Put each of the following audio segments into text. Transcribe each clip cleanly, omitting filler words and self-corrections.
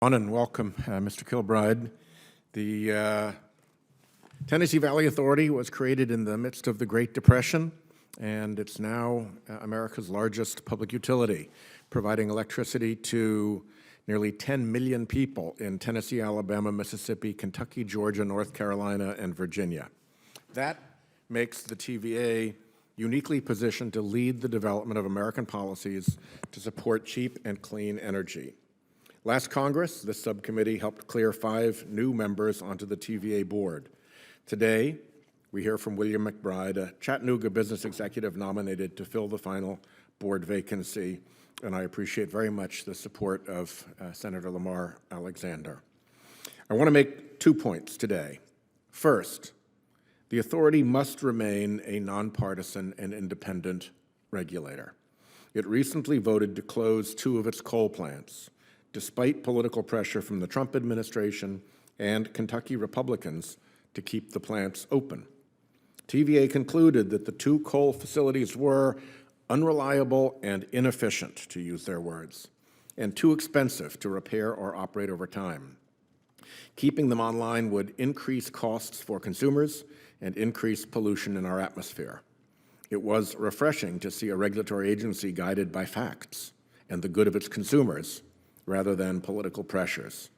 On and welcome, Mr. Kilbride. The Tennessee Valley Authority was created in the midst of the Great Depression, and it's now America's largest public utility, providing electricity to nearly 10 million people in Tennessee, Alabama, Mississippi, Kentucky, Georgia, North Carolina, and Virginia. That makes the TVA uniquely positioned to lead the development of American policies to support cheap and clean energy. Last Congress, this subcommittee helped clear 5 new members onto the TVA board. Today, we hear from William McBride, a Chattanooga business executive nominated to fill the final board vacancy, and I appreciate very much the support of Senator Lamar Alexander. I want to make 2 points today. First, the authority must remain a nonpartisan and independent regulator. It recently voted to close 2 of its coal plants, despite political pressure from the Trump administration and Kentucky Republicans to keep the plants open. TVA concluded that the 2 coal facilities were unreliable and inefficient, to use their words, and too expensive to repair or operate over time. Keeping them online would increase costs for consumers and increase pollution in our atmosphere. It was refreshing to see a regulatory agency guided by facts and the good of its consumers, rather than political pressures.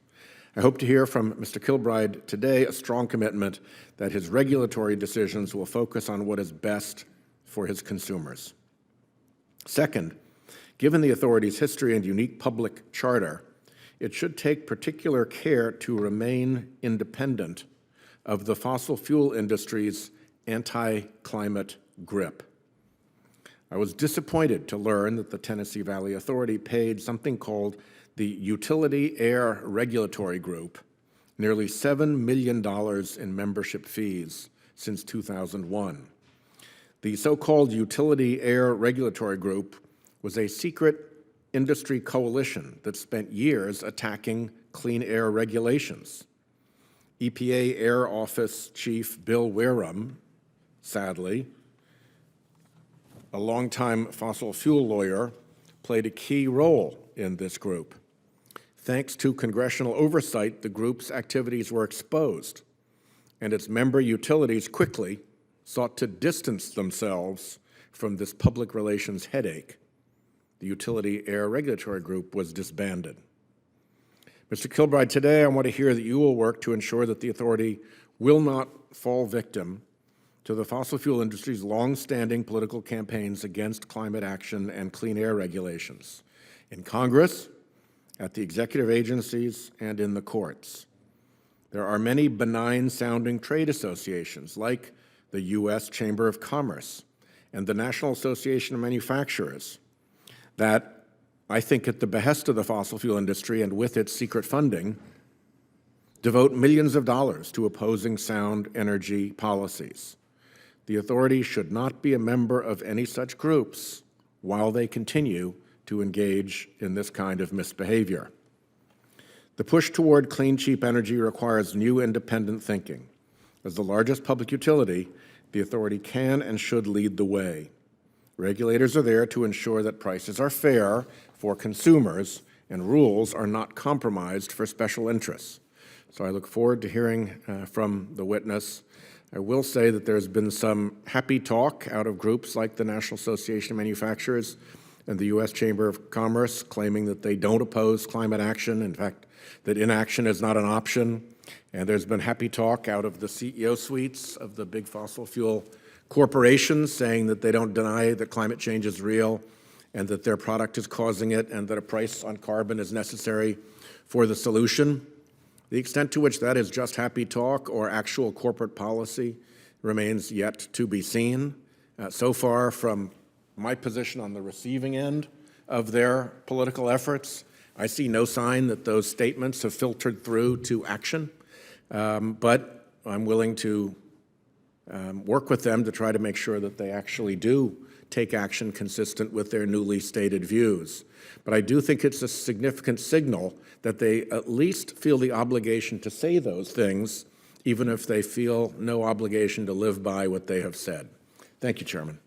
I hope to hear from Mr. Kilbride today a strong commitment that his regulatory decisions will focus on what is best for his consumers. Second, given the authority's history and unique public charter, it should take particular care to remain independent of the fossil fuel industry's anti-climate grip. I was disappointed to learn that the Tennessee Valley Authority paid something called the Utility Air Regulatory Group nearly $7 million in membership fees since 2001. The so-called Utility Air Regulatory Group was a secret industry coalition that spent years attacking clean air regulations. EPA Air Office Chief Bill Wareham, sadly, a longtime fossil fuel lawyer, played a key role in this group. Thanks to congressional oversight, the group's activities were exposed, and its member utilities quickly sought to distance themselves from this public relations headache. The Utility Air Regulatory Group was disbanded. Mr. Kilbride, today I want to hear that you will work to ensure that the authority will not fall victim to the fossil fuel industry's long-standing political campaigns against climate action and clean air regulations in Congress, at the executive agencies, and in the courts. There are many benign-sounding trade associations like the U.S. Chamber of Commerce and the National Association of Manufacturers that, I think at the behest of the fossil fuel industry and with its secret funding, devote millions of dollars to opposing sound energy policies. The authority should not be a member of any such groups while they continue to engage in this kind of misbehavior. The push toward clean, cheap energy requires new independent thinking. As the largest public utility, the authority can and should lead the way. Regulators are there to ensure that prices are fair for consumers and rules are not compromised for special interests. So I look forward to hearing from the witness. I will say that there's been some happy talk out of groups like the National Association of Manufacturers and the U.S. Chamber of Commerce claiming that they don't oppose climate action, in fact, that inaction is not an option. And there's been happy talk out of the CEO suites of the big fossil fuel corporations saying that they don't deny that climate change is real and that their product is causing it and that a price on carbon is necessary for the solution. The extent to which that is just happy talk or actual corporate policy remains yet to be seen. So far, from my position on the receiving end of their political efforts, I see no sign that those statements have filtered through to action, but I'm willing to work with them to try to make sure that they actually do take action consistent with their newly stated views. But I do think it's a significant signal that they at least feel the obligation to say those things, even if they feel no obligation to live by what they have said. Thank you, Chairman.